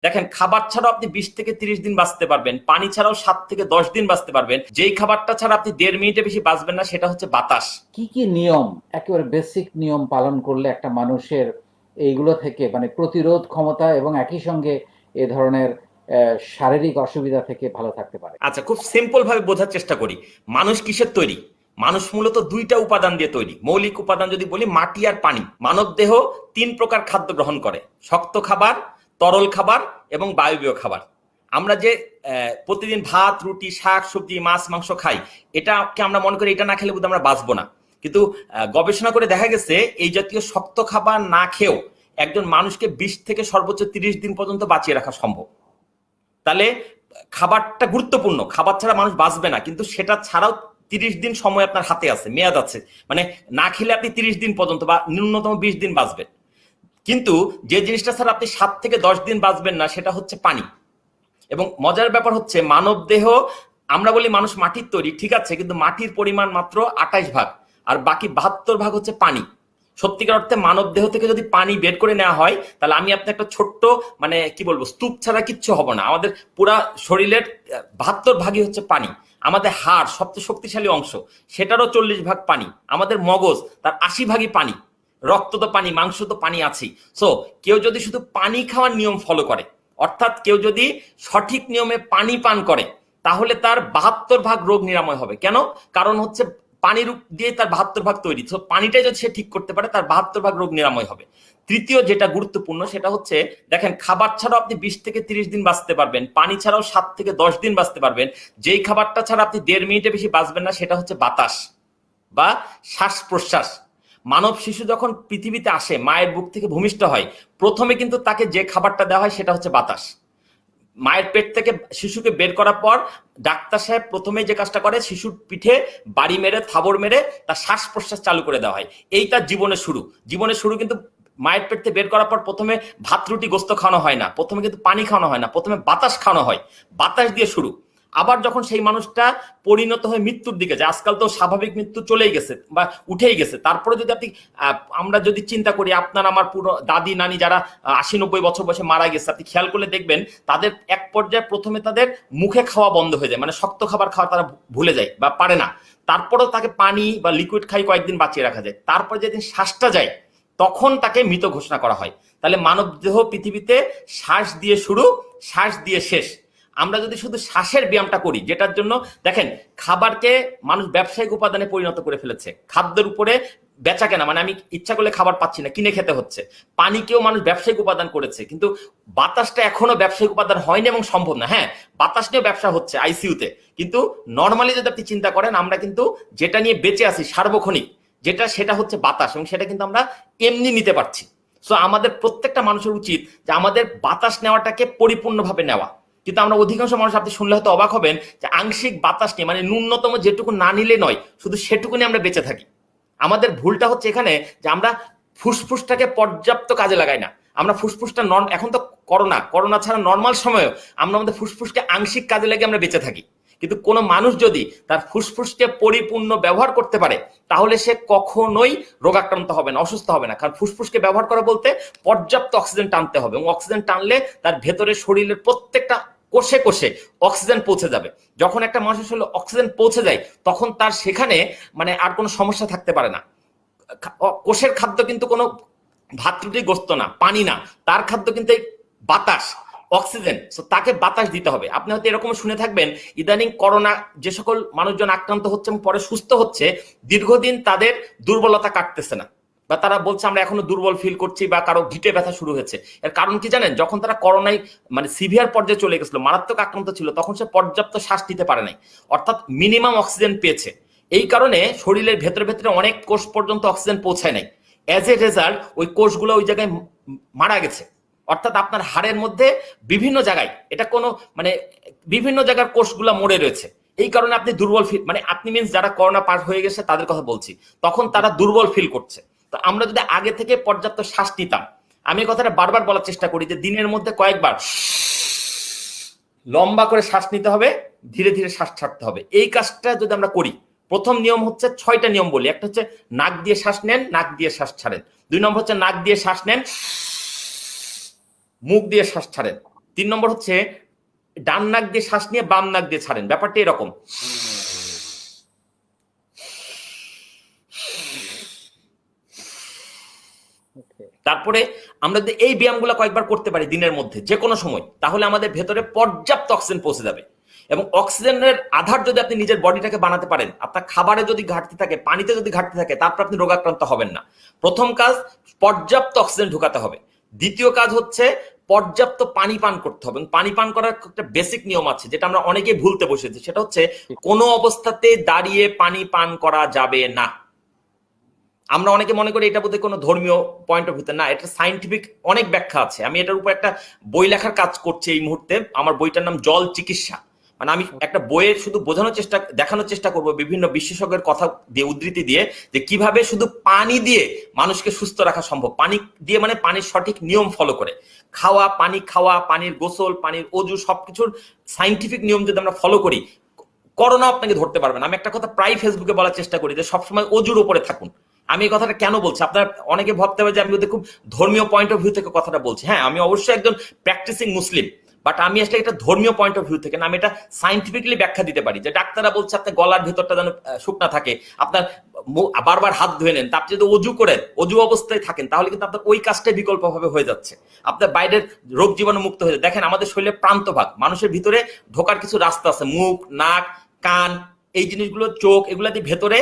দেখেন, খাবার ছাড়াও আপনি 20 থেকে 30 দিন বাঁচতে পারবেন, পানি ছাড়াও 7 থেকে 10 দিন বাঁচতে পারবেন। যেই খাবারটা ছাড়া আপনি 1.5 মিনিটে বেশি বাঁচবেন না সেটা হচ্ছে বাতাস। কি কি নিয়ম, একেবারে বেসিক নিয়ম পালন করলে একটা মানুষের এইগুলো থেকে মানে প্রতিরোধ ক্ষমতা এবং একই সঙ্গে এ ধরনের শারীরিক অসুবিধা থেকে ভালো থাকতে পারে? আচ্ছা, খুব সিম্পল ভাবে বোঝার চেষ্টা করি। মানুষ কিসের তৈরি? মানুষ মূলত দুইটা উপাদান দিয়ে তৈরি। মৌলিক উপাদান যদি বলি, মাটি আর পানি। মানব দেহ 3 প্রকার খাদ্য গ্রহণ করে: শক্ত খাবার, তরল খাবার এবং বায়বীয় খাবার। আমরা যে প্রতিদিন ভাত, রুটি, শাক, সবজি, মাছ, মাংস খাই, এটাকে আমরা মনে করি এটা না খেলে বোধহয় আমরা বাঁচবো না। কিন্তু গবেষণা করে দেখা গেছে এই জাতীয় শক্ত খাবার না খেয়েও একজন মানুষকে 20 থেকে সর্বোচ্চ 30 দিন পর্যন্ত বাঁচিয়ে রাখা সম্ভব। তাহলে খাবারটা গুরুত্বপূর্ণ, খাবার ছাড়া মানুষ বাঁচবে না, কিন্তু সেটা ছাড়াও 30 দিন সময় আপনার হাতে আছে, মেয়াদ আছে। মানে না খেলে আপনি 30 দিন পর্যন্ত বা ন্যূনতম 20 দিন বাঁচবেন। কিন্তু যে জিনিসটা ছাড়া আপনি 7 থেকে 10 দিন বাঁচবেন না সেটা হচ্ছে পানি। এবং মজার ব্যাপার হচ্ছে, মানব দেহ, আমরা বলি মানুষ মাটির তৈরি, ঠিক আছে, কিন্তু মাটির পরিমাণ মাত্র 28 ভাগ, আর বাকি 72 ভাগ হচ্ছে পানি। সত্যিকার অর্থে মানব দেহ থেকে যদি পানি বের করে নেওয়া হয়, তাহলে আমি আপনি একটা ছোট্ট, মানে কি বলবো, স্তূপ ছাড়া কিচ্ছু হবো না। আমাদের পুরা শরীরের 72 ভাগই হচ্ছে পানি। আমাদের হাড় সবচেয়ে শক্তিশালী অংশ, সেটারও 40 ভাগ পানি। আমাদের মগজ, তার 80 ভাগই পানি। রক্ত তো পানি, মাংস তো পানি আছেই। সো কেউ যদি শুধু পানি খাওয়ার নিয়ম ফলো করে, অর্থাৎ কেউ যদি সঠিক নিয়মে পানি পান করে, তাহলে তার 72 ভাগ রোগ নিরাময় হবে। কেন? কারণ হচ্ছে পানির দিয়ে তার 72 ভাগ তৈরি। তো পানিটাই যদি সে ঠিক করতে পারে, তার 72 ভাগ রোগ নিরাময় হবে। তৃতীয় যেটা গুরুত্বপূর্ণ সেটা হচ্ছে, দেখেন, খাবার ছাড়াও আপনি 20 থেকে 30 দিন বাঁচতে পারবেন, পানি ছাড়াও 7 থেকে 10 দিন বাঁচতে পারবেন। যেই খাবারটা ছাড়া আপনি 1.5 মিনিটে বেশি বাঁচবেন না সেটা হচ্ছে বাতাস বা শ্বাস প্রশ্বাস। মানব শিশু যখন পৃথিবীতে আসে, মায়ের বুক থেকে ভূমিষ্ঠ হয়, প্রথমে কিন্তু তাকে যে খাবারটা দেওয়া হয় সেটা হচ্ছে বাতাস। মায়ের পেট থেকে শিশুকে বের করার পর ডাক্তার সাহেব প্রথমে যে কাজটা করে, শিশুর পিঠে বাড়ি মেরে, থাবড় মেরে তার শ্বাস প্রশ্বাস চালু করে দেওয়া হয়। এই তার জীবনের শুরু। জীবনের শুরু কিন্তু মায়ের পেট থেকে বের করার পর প্রথমে ভাত, রুটি, গোস্ত খাওয়ানো হয় না, প্রথমে কিন্তু পানি খাওয়ানো হয় না, প্রথমে বাতাস খাওয়ানো হয়। বাতাস দিয়ে শুরু। আবার যখন সেই মানুষটা পরিণত হয়ে মৃত্যুর দিকে যায়, আজকাল তো স্বাভাবিক মৃত্যু চলেই গেছে বা উঠেই গেছে, তারপরে যদি আপনি আমরা যদি চিন্তা করি, আপনার আমার পুরো দাদি নানি যারা 80-90 বছর বয়সে মারা গেছে, আপনি খেয়াল করলে দেখবেন তাদের এক পর্যায়ে প্রথমে তাদের মুখে খাওয়া বন্ধ হয়ে যায়, মানে শক্ত খাবার খাওয়া তারা ভুলে যায় বা পারে না। তারপরেও তাকে পানি বা লিকুইড খাই কয়েকদিন বাঁচিয়ে রাখা যায়। তারপরে যেদিন শ্বাসটা যায়, তখন তাকে মৃত ঘোষণা করা হয়। তাহলে মানব দেহ পৃথিবীতে শ্বাস দিয়ে শুরু, শ্বাস দিয়ে শেষ। আমরা যদি শুধু শ্বাসের ব্যায়ামটা করি, যেটার জন্য দেখেন, খাবারকে মানুষ ব্যবসায়িক উপাদানে পরিণত করে ফেলেছে। খাদ্যের উপরে বেচা কেনা, মানে আমি ইচ্ছা করলে খাবার পাচ্ছি না, কিনে খেতে হচ্ছে। পানিকেও মানুষ ব্যবসায়িক উপাদান করেছে, কিন্তু বাতাসটা এখনো ব্যবসায়িক উপাদান হয়নি এবং সম্ভব না। হ্যাঁ, বাতাস নিয়েও ব্যবসা হচ্ছে আইসিইউতে, কিন্তু নর্মালি যদি আপনি চিন্তা করেন, আমরা কিন্তু যেটা নিয়ে বেঁচে আছি সার্বক্ষণিক, যেটা, সেটা হচ্ছে বাতাস, এবং সেটা কিন্তু আমরা এমনি নিতে পারছি। সো আমাদের প্রত্যেকটা মানুষের উচিত যে আমাদের বাতাস নেওয়াটাকে পরিপূর্ণভাবে নেওয়া। কিন্তু আমরা অধিকাংশ মানুষ, আপনি শুনলে হয়তো অবাক হবেন, যে আংশিক বাতাস নিয়ে, মানে ন্যূনতম যেটুকু না নিলে নয়, শুধু সেটুকু নিয়ে আমরা বেঁচে থাকি। আমাদের ভুলটা হচ্ছে এখানে যে আমরা ফুসফুসটাকে পর্যাপ্ত কাজে লাগাই না। আমরা ফুসফুসটা এখন তো করোনা ছাড়া নর্মাল সময়েও আমরা আমাদের ফুসফুসকে আংশিক কাজে লাগিয়ে আমরা বেঁচে থাকি। কিন্তু কোনো মানুষ যদি তার ফুসফুসকে পরিপূর্ণ ব্যবহার করতে পারে, তাহলে সে কখনোই রোগাক্রান্ত হবে না, অসুস্থ হবে না। কারণ ফুসফুসকে ব্যবহার করা বলতে পর্যাপ্ত অক্সিজেন টানতে হবে, এবং অক্সিজেন টানলে তার ভেতরে শরীরের প্রত্যেকটা কোষে কোষে অক্সিজেন পৌঁছে যাবে। যখন একটা মানুষের শরীরে অক্সিজেন পৌঁছে যায়, তখন তার সেখানে মানে আর কোনো সমস্যা থাকতে পারে না। কোষের খাদ্য কিন্তু কোনো ভাত, রুটি, গোস্ত না, পানি না, তার খাদ্য কিন্তু এই বাতাস, অক্সিজেন। তো তাকে বাতাস দিতে হবে। আপনি হয়তো এরকম শুনে থাকবেন, ইদানিং করোনা যে সকল মানুষজন আক্রান্ত হচ্ছে এবং পরে সুস্থ হচ্ছে, দীর্ঘদিন তাদের দুর্বলতা কাটতেছে না, বা তারা বলছে আমরা এখনো দুর্বল ফিল করছি, বা কারো গিটে ব্যথা শুরু হয়েছে। এর কারণ কি জানেন? যখন তারা করোনায় মানে সিভিয়ার পর্যায়ে চলে গেছিল, মারাত্মক আক্রান্ত ছিল, তখন সে পর্যাপ্ত শ্বাস নিতে পারে নাই, অর্থাৎ মিনিমাম অক্সিজেন পেয়েছে। এই কারণে শরীরের ভেতরে ভেতরে অনেক কোষ পর্যন্ত অক্সিজেন পৌঁছায় নাই। অ্যাজ এ রেজাল্ট ওই কোষগুলো ওই জায়গায় মারা গেছে। অর্থাৎ আপনার হাড়ের মধ্যে বিভিন্ন জায়গায়, এটা কোনো মানে বিভিন্ন জায়গার কোষগুলো মরে রয়েছে। এই কারণে আপনি দুর্বল ফিল, মানে আপনি মিন্স যারা করোনা পার হয়ে গেছে তাদের কথা বলছি, তখন তারা দুর্বল ফিল করছে। তো আমরা যদি আগে থেকে পর্যাপ্ত শ্বাস নিতাম, আমি কথাটা বারবার বলার চেষ্টা করি যে দিনের মধ্যে কয়েকবার লম্বা করে শ্বাস নিতে হবে, ধীরে ধীরে শ্বাস ছাড়তে হবে। এই কাজটা যদি আমরা করি, প্রথম নিয়ম হচ্ছে 6টা নিয়ম বলি। একটা হচ্ছে নাক দিয়ে শ্বাস নেন, নাক দিয়ে শ্বাস ছাড়েন। 2 নম্বর হচ্ছে নাক দিয়ে শ্বাস নেন, মুখ দিয়ে শ্বাস ছাড়েন। 3 নম্বর হচ্ছে ডান নাক দিয়ে শ্বাস নিয়ে বাম নাক দিয়ে ছাড়েন, ব্যাপারটা এরকম। তারপরে আমরা যদি এই ব্যায়ামগুলো কয়েকবার করতে পারি দিনের মধ্যে যে কোনো সময়, তাহলে আমাদের ভেতরে পর্যাপ্ত অক্সিজেন পৌঁছে যাবে। এবং অক্সিজেনের আধার যদি আপনি নিজের বডিটাকে বানাতে পারেন, আপনার খাবারে যদি ঘাটতি থাকে, পানিতে যদি ঘাটতি থাকে, তারপর আপনি রোগাক্রান্ত হবেন না। প্রথম কাজ পর্যাপ্ত অক্সিজেন ঢুকাতে হবে। দ্বিতীয় কাজ হচ্ছে পর্যাপ্ত পানি পান করতে হবে। পানি পান করার একটা বেসিক নিয়ম আছে যেটা আমরা অনেকেই ভুলতে বসেছি, সেটা হচ্ছে কোনো অবস্থাতে দাঁড়িয়ে পানি পান করা যাবে না। আমরা অনেকে মনে করি এটা বোধহয় কোনো ধর্মীয় পয়েন্ট অফ ভিউতে, না, এটা সায়েন্টিফিক অনেক ব্যাখ্যা আছে। আমি এটার উপর একটা বই লেখার কাজ করছি এই মুহূর্তে। আমার বইটার নাম জল চিকিৎসা। মানে আমি একটা বইয়ের শুধু দেখানোর চেষ্টা করব বিভিন্ন বিশেষজ্ঞের কথা দিয়ে, উদ্ধৃতি দিয়ে, যে কিভাবে শুধু পানি দিয়ে মানুষকে সুস্থ রাখা সম্ভব। পানি দিয়ে মানে পানির সঠিক নিয়ম ফলো করে খাওয়া, পানির গোসল, পানির অজু, সবকিছুর সায়েন্টিফিক নিয়ম যদি আমরা ফলো করি, করোনা আপনাকে ধরতে পারবে না। আমি একটা কথা প্রায় ফেসবুকে বলার চেষ্টা করি যে সবসময় অজুর উপরে থাকুন। আমি এই কথাটা কেন বলছি, আপনারা অনেকে ভাবতে পারে যে আমি ওদের খুব ধর্মীয় পয়েন্ট অফ ভিউ থেকে কথাটা বলছি। হ্যাঁ, আমি অবশ্যই একজন প্র্যাকটিসিং মুসলিম, বাট আমি আসলে এটা ধর্মীয় পয়েন্ট অফ ভিউ থেকে না, আমি এটা সায়েন্টিফিকলি ব্যাখ্যা দিতে পারি। যে ডাক্তাররা বলছে আপনার গলার ভেতরটা যেন শুকনা থাকে, আপনার বারবার হাত ধুয়ে নেন, আপনি যদি অজু অবস্থায় থাকেন, তাহলে কিন্তু আপনার ওই কাজটাই বিকল্পভাবে হয়ে যাচ্ছে, আপনার বাইরের রোগ জীবাণু মুক্ত হয়ে যায়। দেখেন আমাদের শরীরের প্রান্তভাগ, মানুষের ভিতরে ঢোকার কিছু রাস্তা আছে, মুখ, নাক, কান, এই জিনিসগুলো, চোখ, এগুলা দিয়ে ভেতরে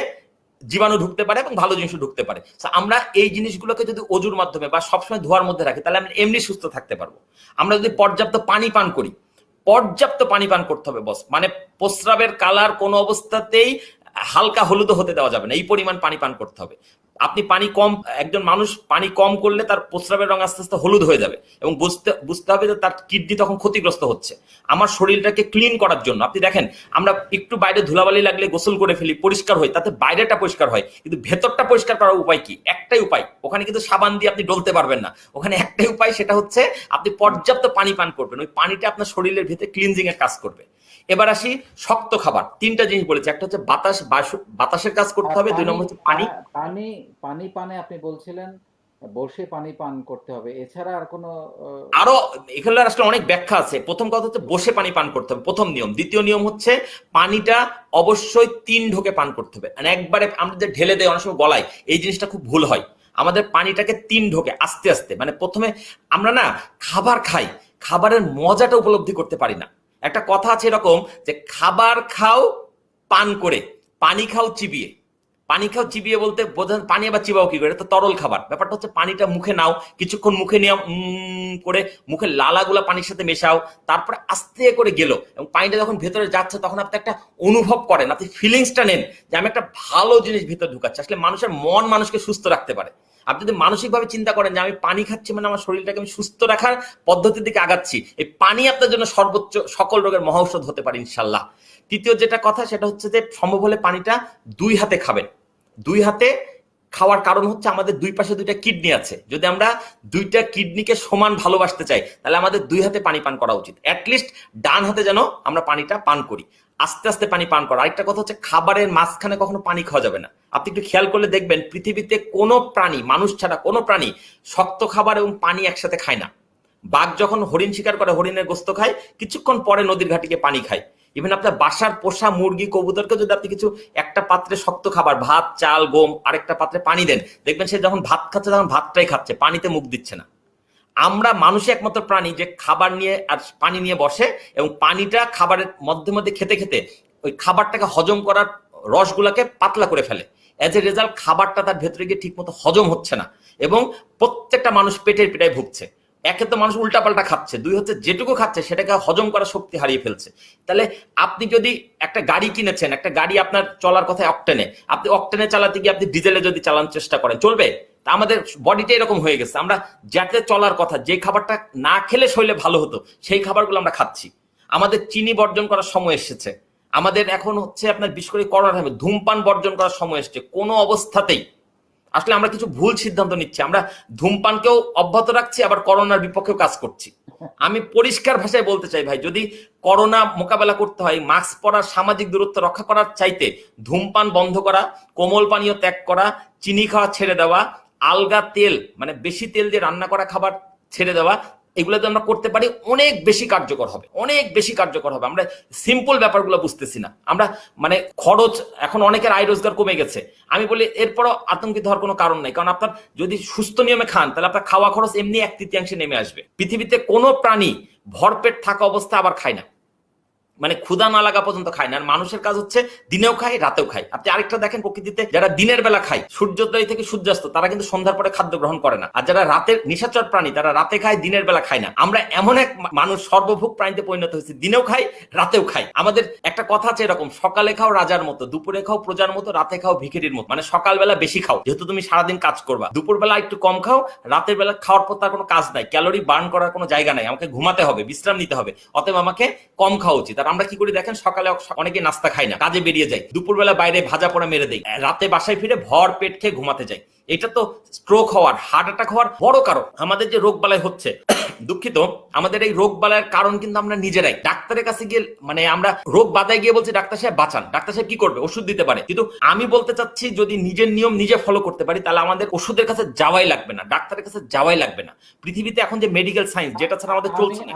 জীবাণু ঢুকতে পারে এবং ভালো জিনিস ঢুকতে পারে। আমরা এই জিনিসগুলোকে যদি অজুর মাধ্যমে বা সবসময় ধোয়ার মধ্যে রাখি, তাহলে আমরা এমনি সুস্থ থাকতে পারবো। আমরা যদি পর্যাপ্ত পানি পান করি, পর্যাপ্ত পানি পান করতে হবে বস, মানে প্রস্রাবের কালার কোনো অবস্থাতেই হালকা হলুদ হতে দেওয়া যাবে না, এই পরিমাণ পানি পান করতে হবে। আপনি পানি কম, একজন মানুষ পানি কম করলে তার প্রস্রাবের রং আস্তে আস্তে হলুদ হয়ে যাবে, এবং বুঝতে হবে যে তার কিডনি তখন ক্ষতিগ্রস্ত হচ্ছে। আমার শরীরটাকে ক্লিন করার জন্য আপনি দেখেন, আমরা একটু বাইরে ধুলাবালি লাগলে গোসল করে ফেলি, পরিষ্কার হয়, তাতে বাইরেটা পরিষ্কার হয়, কিন্তু ভেতরটা পরিষ্কার করার উপায় কি? একটাই উপায়, ওখানে কিন্তু সাবান দিয়ে আপনি ডলতে পারবেন না, ওখানে একটাই উপায়, সেটা হচ্ছে আপনি পর্যাপ্ত পানি পান করবেন। ওই পানিটা আপনার শরীরের ভিতরে ক্লিনজিং এর কাজ করবে। এবার আসি শক্ত খাবার। 3টা জিনিস বলেছি, একটা হচ্ছে বাতাসের কাজ করতে হবে, 2 নম্বর হচ্ছে পানি। পানি পানে আপনি বলছিলেন বসে পানি পান করতে হবে, এছাড়া আর কোনো আরো এখানে আসলে অনেক ব্যাখ্যা আছে। প্রথম কথা হচ্ছে বসে পানি পান করতে হবে, প্রথম নিয়ম। দ্বিতীয় নিয়ম হচ্ছে পানিটা অবশ্যই 3 ঢোকে পান করতে হবে। মানে একবারে আমরা যে ঢেলে দেয় অনেক সময় গলায়, এই জিনিসটা খুব ভুল হয়। আমাদের পানিটাকে 3 ঢোকে আস্তে আস্তে, মানে প্রথমে আমরা না খাবার খাই, খাবারের মজাটা উপলব্ধি করতে পারি না। একটা কথা আছে এরকম যে খাবার খাও পান করে, পানি খাও চিবিয়ে। পানি খাও চিবিয়ে বলতে বোঝান পানি আবার চিবাও কি করে? এটা তো তরল খাবার। ব্যাপারটা হচ্ছে পানিটা মুখে নাও, কিছুক্ষণ মুখে নিয়ে করে মুখের লালাগুলা পানির সাথে মেশাও, তারপরে আস্তে করে গেল, এবং পানিটা যখন ভেতরে যাচ্ছে তখন আপনি একটা অনুভব করেন, আপনি ফিলিংসটা নেন যে আমি একটা ভালো জিনিস ভেতরে ঢুকাচ্ছি। আসলে মানুষের মন মানুষকে সুস্থ রাখতে পারে। আপনি যদি মানসিকভাবে চিন্তা করেন যে আমি পানি খাচ্ছি, মানে আমার শরীরটাকে আমি সুস্থ রাখার পদ্ধতির দিকে আগাচ্ছি, এই পানি আপনার জন্য সর্বোচ্চ সকল রোগের মহৌষধ হতে পারে ইনশাল্লাহ। তৃতীয় যেটা কথা, সেটা হচ্ছে যে সম্ভব হলে পানিটা 2 হাতে খাবেন। 2 হাতে খাওয়ার কারণ হচ্ছে আমাদের 2 পাশে 2টা কিডনি আছে। যদি আমরা 2টা কিডনিকে সমান ভালোবাসতে চাই, তাহলে আমাদের 2 হাতে পানি পান করা উচিত। অ্যাটলিস্ট ডান হাতে যেন আমরা পানিটা পান করি, আস্তে আস্তে পানি পান করা। আরেকটা কথা হচ্ছে খাবারের মাঝখানে কখনো পানি খাওয়া যাবে না। আপনি একটু খেয়াল করলে দেখবেন পৃথিবীতে কোনো প্রাণী, মানুষ ছাড়া কোনো প্রাণী শক্ত খাবার এবং পানি একসাথে খায় না। বাঘ যখন হরিণ শিকার করে, হরিণের গোস্ত খায়, কিছুক্ষণ পরে নদীর ঘাটিকে পানি খায়। ইভেন আপনার বাসার পোষা মুরগি, কবুতরকে যদি আপনি কিছু একটা পাত্রে শক্ত খাবার, ভাত, চাল, গম, আরেকটা পাত্রে পানি দেন, দেখবেন সে যখন ভাত খাচ্ছে তখন ভাতটাই খাচ্ছে, পানিতে মুখ দিচ্ছে না। আমরা মানুষই একমাত্র প্রাণী যে খাবার নিয়ে আর পানি নিয়ে বসে, এবং পানিটা খাবারের মধ্যে মধ্যে খেতে খেতে ওই খাবারটাকে হজম করার রসগুলাকে পাতলা করে ফেলে। এজ এ রেজাল্ট খাবারটা তার ভেতরে গিয়ে ঠিক মতো হজম হচ্ছে না, এবং প্রত্যেকটা মানুষ পেটের পিটায় ভুগছে। একে তো মানুষ উল্টাপাল্টা খাচ্ছে, 2 হচ্ছে যেটুকু খাচ্ছে সেটাকে হজম করার শক্তি হারিয়ে ফেলছে। তাহলে আপনি যদি একটা গাড়ি কিনেছেন, একটা গাড়ি আপনার চলার কথা অকটেনে, আপনি অকটেনে চালাতে গিয়ে আপনি ডিজেলে যদি চালানোর চেষ্টা করেন, চলবে? তা আমাদের বডিটা এরকম হয়ে গেছে, আমরা যাতে চলার কথা, যে খাবারটা না খেলে শরীরে ভালো হতো সেই খাবারগুলো আমরা খাচ্ছি। আমাদের চিনি বর্জন করার সময় এসেছে। আমাদের এখন হচ্ছে আপনার বিশেষ করে করোনার টাইমে ধূমপান বর্জন করার সময় এসেছে। কোনো অবস্থাতেই আসলে আমরা কিছু ভুল সিদ্ধান্ত নিচ্ছি। আমরা ধূমপানকেও অব্যাহত রাখছি, আবার করোনার বিপক্ষেও কাজ করছি। আমি পরিষ্কার ভাষায় বলতে চাই ভাই, যদি করোনা মোকাবেলা করতে হয়, মাস্ক পরা, সামাজিক দূরত্ব রক্ষা করার চাইতে ধূমপান বন্ধ করা, কোমল পানীয় ত্যাগ করা, চিনি খাওয়া ছেড়ে দেওয়া, আলগা তেল মানে বেশি তেল দিয়ে রান্না করা খাবার ছেড়ে দেওয়া, এগুলো যদি আমরা করতে পারি অনেক বেশি কার্যকর হবে, অনেক বেশি কার্যকর হবে। আমরা সিম্পল ব্যাপারগুলো বুঝতেছি না। আমরা মানে খরচ, এখন অনেকের আয় রোজগার কমে গেছে, আমি বলি এরপরও আতঙ্কিত হওয়ার কোনো কারণ নেই, কারণ আপনার যদি সুস্থ নিয়মে খান তাহলে আপনার খাওয়া খরচ এমনি 1/3 নেমে আসবে। পৃথিবীতে কোনো প্রাণী ভরপেট থাকা অবস্থায় আবার খায় না, মানে ক্ষুধা না লাগা পর্যন্ত খায় না। আর মানুষের কাজ হচ্ছে দিনেও খায় রাতেও খায়। আপনি আরেকটা দেখেন, প্রকৃতিতে যারা দিনের বেলা খায় সূর্যোদয় থেকে সূর্যাস্ত, তারা কিন্তু সন্ধ্যার পরে খাদ্য গ্রহণ করে না। আর যারা রাতের নিশাচর প্রাণী, তারা রাতে খায় দিনের বেলা খায় না। আমরা এমন এক মানুষ সর্বভোগ প্রাণীতে পরিণত হয়েছে, দিনেও খাই রাতেও খাই। আমাদের একটা কথা আছে এরকম, সকালে খাও রাজার মতো, দুপুরে খাও প্রজার মতো, রাতে খাও ভিখিরির মতো। মানে সকালবেলা বেশি খাও, যেহেতু তুমি সারাদিন কাজ করবা, দুপুরবেলা একটু কম খাও, রাতের বেলা খাওয়ার পর তার কোনো কাজ নাই, ক্যালোরি বার্ন করার কোনো জায়গা নাই, আমাকে ঘুমাতে হবে, বিশ্রাম নিতে হবে, অতএব আমাকে কম খাওয়া উচিত। আর আমরা কি করি দেখেন, সকালে অনেকে নাস্তা খায় না, কাজে বেরিয়ে যায়, দুপুরবেলা বাইরে ভাজা পোড়া মেরে দেয়, রাতে বাসায় ফিরে ভর পেট খেয়ে ঘুমাতে যায়। এটা তো স্ট্রোক হওয়ার, হার্ট অ্যাটাক হওয়ার বড় কারণ। আমাদের যে রোগ বালাই হচ্ছে, দুঃখিত, আমাদের এই রোগ বালাইয়ের কারণ কিন্তু আমরা নিজেরাই। ডাক্তারের কাছে গিয়ে মানে আমরা রোগ বাধায় গিয়ে বলছি ডাক্তার সাহেব বাঁচান, ডাক্তার সাহেব কি করবে, ওষুধ দিতে পারে। কিন্তু আমি বলতে চাচ্ছি, যদি নিজের নিয়ম নিজে ফলো করতে পারি, তাহলে আমাদের ওষুধের কাছে যাওয়াই লাগবে না, ডাক্তারের কাছে যাওয়াই লাগবে না। পৃথিবীতে এখন যে মেডিকেল সায়েন্স, যেটা ছাড়া আমাদের চলছে না।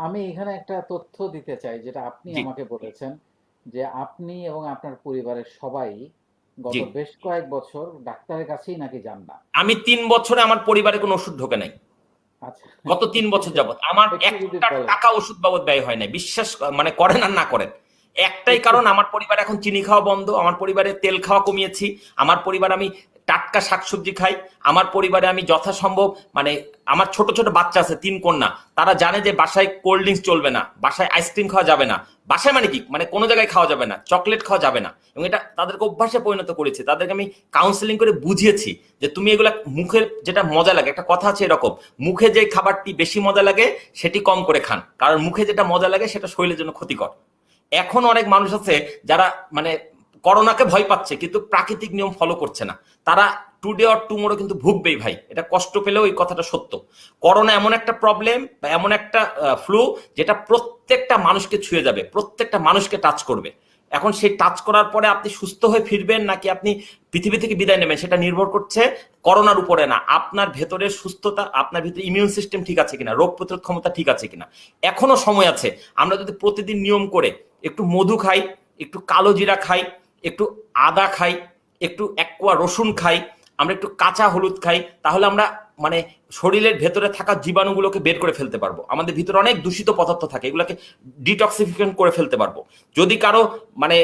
আমি এখানে একটা তথ্য দিতে চাই, যেটা আপনি জি আমাকে বলেছেন, যে আপনি এবং আপনার পরিবারের সবাই গত জি, বেশ কয়েক বছর ডাক্তারের কাছেই নাকি যান না। আমি 3 বছরে আমার পরিবারে কোনো ওষুধ ঢোকে নাই। আচ্ছা, গত 3 বছর একটু যাবত আমার একটু যদি একটা বলেন। টাকা ওষুধ বাবদ ব্যয় হয় না, বিশ্বাস মানে করেন আর না করেন। একটাই একটু কারণ, আমার পরিবার এখন চিনি খাওয়া বন্ধ, আমার পরিবারে তেল খাওয়া কমিয়েছি, আমার পরিবার আমি টাটকা শাকসবজি খাই, আমার পরিবারে আমি যথাসম্ভব মানে আমার ছোট ছোট বাচ্চা আছে, 3 কন্যা, তারা জানে যে বাসায় কোল্ড ড্রিঙ্কস চলবে না, বাসায় আইসক্রিম খাওয়া যাবে না, বাসায় মানে কি মানে কোনো জায়গায় খাওয়া যাবে না, চকলেট খাওয়া যাবে না। এবং এটা তাদেরকে অভ্যাসে পরিণত করেছি, তাদেরকে আমি কাউন্সেলিং করে বুঝিয়েছি যে তুমি এগুলা মুখের যেটা মজা লাগে, একটা কথা আছে এরকম, মুখে যে খাবারটি বেশি মজা লাগে সেটি কম করে খান, কারণ মুখে যেটা মজা লাগে সেটা শরীরের জন্য ক্ষতিকর। এখন অনেক মানুষ আছে যারা মানে করোনাকে ভয় পাচ্ছে কিন্তু প্রাকৃতিক নিয়ম ফলো করছে না, তারা টুডে অর টুমোরো কিন্তু ভুগবেই ভাই, এটা কষ্ট পেলেও এই কথাটা সত্য। করোনা এমন একটা প্রবলেম বা এমন একটা ফ্লু, যেটা প্রত্যেকটা মানুষকে ছুঁয়ে যাবে, প্রত্যেকটা মানুষকে টাচ করবে। এখন সেই টাচ করার পরে আপনি সুস্থ হয়ে ফিরবেন নাকি আপনি পৃথিবী থেকে বিদায় নেবেন, সেটা নির্ভর করছে করোনার উপরে না, আপনার ভেতরের সুস্থতা, আপনার ভিতরে ইমিউন সিস্টেম ঠিক আছে কিনা, রোগ প্রতিরোধ ক্ষমতা ঠিক আছে কিনা। এখনো সময় আছে। আমরা যদি প্রতিদিন নিয়ম করে একটু মধু খাই, একটু কালো জিরা খাই, একটু আদা খাই, একটু 1 কোয়া রসুন খাই, আমরা একটু কাঁচা হলুদ খাই, তাহলে আমরা মানে শরীরের ভেতরে থাকা জীবাণুগুলোকে বের করে ফেলতে পারবো। আমাদের ভিতরে অনেক দূষিত পদার্থ থাকে, এগুলোকে ডিটক্সিফিকেশন করে ফেলতে পারবো। যদি কারো মানে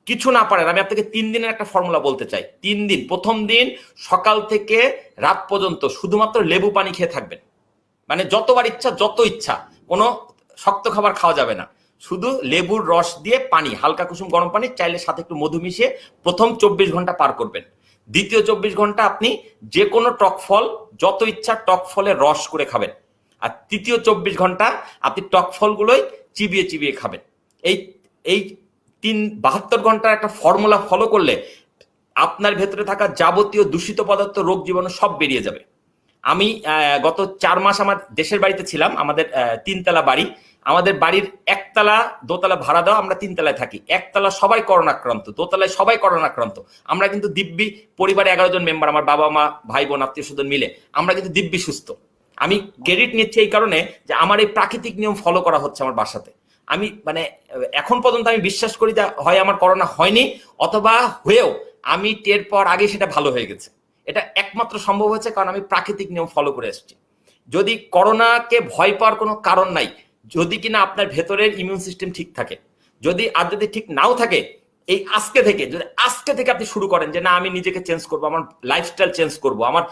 কিছু না পারেন, আমি আপনাকে 3 দিনের একটা ফর্মুলা বলতে চাই। 3 দিন, প্রথম দিন সকাল থেকে রাত পর্যন্ত শুধুমাত্র লেবু পানি খেয়ে থাকবেন, মানে যতবার ইচ্ছা যত ইচ্ছা, কোনো শক্ত খাবার খাওয়া যাবে না, শুধু লেবুর রস দিয়ে পানি, হালকা কুসুম গরম পানি, চাইলে সাথে একটু মধু মিশিয়ে প্রথম 24 ঘন্টা পার করবেন। দ্বিতীয় 24 ঘন্টা আপনি যে কোনো টক ফল, যত ইচ্ছা টক ফলের রস করে খাবেন। আর তৃতীয় 24 ঘন্টা আপনি টক ফলগুলোই চিবিয়ে চিবিয়ে খাবেন। এই এই 72 ঘন্টার একটা ফর্মুলা ফলো করলে আপনার ভেতরে থাকা যাবতীয় দূষিত পদার্থ, রোগ জীবাণু সব বেরিয়ে যাবে। আমি গত 4 মাস আমার দেশের বাড়িতে ছিলাম, আমাদের 3 তলা বাড়ি, আমাদের বাড়ির 1 তলা 2 তলা ভাড়া দেওয়া, আমরা 3 তলায় থাকি। 1 তলা সবাই করোনা আক্রান্ত, 2 তলায় সবাই করোনা আক্রান্ত। আমরা কিন্তু দিব্যি, পরিবারে 11 জন মেম্বার, আমার বাবা মা ভাই বোন আত্মীয় স্বজন মিলে আমরা কিন্তু দিব্যি সুস্থ। আমি ক্রেডিট নিচ্ছি এই কারণে যে আমার এই প্রাকৃতিক নিয়ম ফলো করা হচ্ছে আমার বাসাতে। আমি মানে এখন পর্যন্ত আমি বিশ্বাস করি যে হয় আমার করোনা হয়নি, অথবা হয়েও আমি টের পর আগে সেটা ভালো হয়ে গেছে। এটা একমাত্র সম্ভব হয়েছে কারণ আমি প্রাকৃতিক নিয়ম ফলো করে এসেছি। যদি করোনাকে ভয় পাওয়ার কোনো কারণ নাই, যদি কিনা আপনার ভেতরের ইমিউন সিস্টেম ঠিক থাকে। যদি ঠিক নাও থাকে, এই আজকে থেকে আপনি শুরু করেন যে না আমি নিজেকে চেঞ্জ করবো, আমার লাইফস্টাইল চেঞ্জ করবো, আমার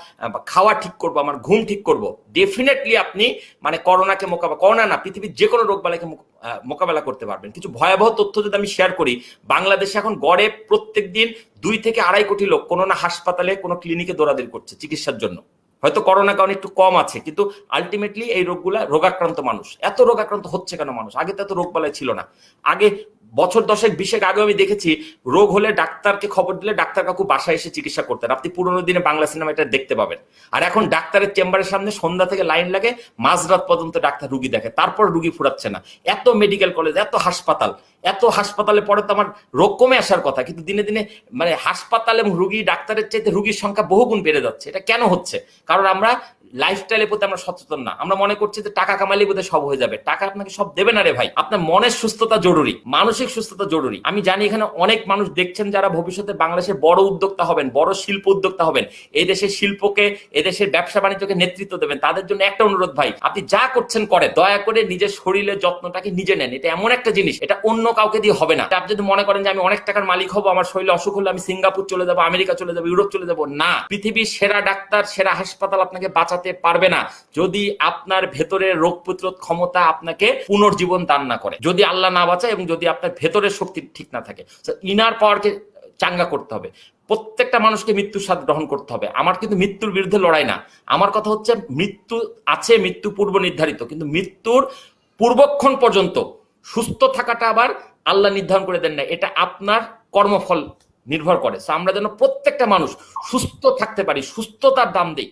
খাওয়া ঠিক করবো, আমার ঘুম ঠিক করবো, ডেফিনেটলি আপনি মানে করোনাকে করোনা না, পৃথিবীর যে কোনো রোগ বালাইকে মোকাবেলা করতে পারবেন। কিছু ভয়াবহ তথ্য যদি আমি শেয়ার করি, বাংলাদেশে এখন গড়ে প্রত্যেক দিন 2 থেকে 2.5 কোটি লোক কোনো না হাসপাতালে, কোনো ক্লিনিকে দৌড়াদৌড়ি করছে চিকিৎসার জন্য। হয়তো করোনা কারণ একটু কম আছে, কিন্তু আলটিমেটলি এই রোগগুলা, রোগাক্রান্ত মানুষ, এত রোগাক্রান্ত হচ্ছে কেন মানুষ? আগে তো এত রোগ বালাই ছিল না। আগে বছর 10-20 আগে আমি দেখেছি রোগ হলে ডাক্তারকে খবর দিলে ডাক্তার কাকু বাসায় এসে চিকিৎসা করতেন। আপনি পুরোনো দিনে বাংলা সিনেমা এটা দেখতে পাবেন। আর এখন ডাক্তারের চেম্বারের সামনে সন্ধ্যা থেকে লাইন লাগে, মাঝরাত পর্যন্ত ডাক্তার রুগী দেখে, তারপর রুগী ফুরাচ্ছে না। এত মেডিকেল কলেজ, এত হাসপাতালে পরে তো আমার রোগ কমে আসার কথা, কিন্তু দিনে দিনে মানে হাসপাতাল এবং রুগী, ডাক্তারের চাইতে রুগীর সংখ্যা বহুগুণ বেড়ে যাচ্ছে। এটা কেন হচ্ছে? কারণ আমরা লাইফস্টাইলের প্রতি আমরা সচেতন না। আমরা মনে করছি যে টাকা কামাইলে বোধহয় সব হয়ে যাবে। টাকা আপনাকে সব দেবে না রে ভাই। আপনার মনের সুস্থতা জরুরি, মানসিক সুস্থতা জরুরি। আমি জানি এখানে অনেক মানুষ দেখছেন যারা ভবিষ্যতে বাংলাদেশের বড় উদ্যোক্তা হবেন, বড় শিল্প উদ্যোক্তা হবেন, এই দেশের শিল্পকে, এই দেশের ব্যবসা বাণিজ্যকে নেতৃত্ব দেবেন। তাদের জন্য একটা অনুরোধ ভাই, আপনি যা করছেন করেন, দয়া করে নিজের শরীরের যত্নটাকে নিজে নেন। এটা এমন একটা জিনিস, এটা অন্য কাউকে দিয়ে হবে না। আপনি যদি মনে করেন যে আমি অনেক টাকার মালিক হবো, আমার শরীরে অসুখ হলে আমি সিঙ্গাপুর চলে যাবো, আমেরিকা চলে যাবো, ইউরোপ চলে যাবো, না। পৃথিবীর সেরা ডাক্তার, সেরা হাসপাতাল আপনাকে বাঁচাতে পারবে না যদি আপনার ভেতরের রোগ প্রতিরোধ ক্ষমতা আপনাকে পুনর্জীবন দান না করে, যদি আল্লাহ না বাঁচায় এবং যদি আপনার ভেতরের শক্তি ঠিক না থাকে। ইনার পাওয়ারকে চাঙ্গা করতে হবে। প্রত্যেকটা মানুষকে মৃত্যুর স্বাদ গ্রহণ করতে হবে। আমার কিন্তু মৃত্যুর বিরুদ্ধে লড়াই না। আমার কথা হচ্ছে মৃত্যু আছে, মৃত্যু পূর্ব নির্ধারিত, কিন্তু মৃত্যুর পূর্বক্ষণ পর্যন্ত সুস্থ থাকাটা আবার আল্লাহ নির্ধারণ করে দেন না, এটা আপনার কর্মফল নির্ভর করে। আমরা যেন প্রত্যেকটা মানুষ সুস্থ থাকতে পারি, সুস্থতার দাম দিই।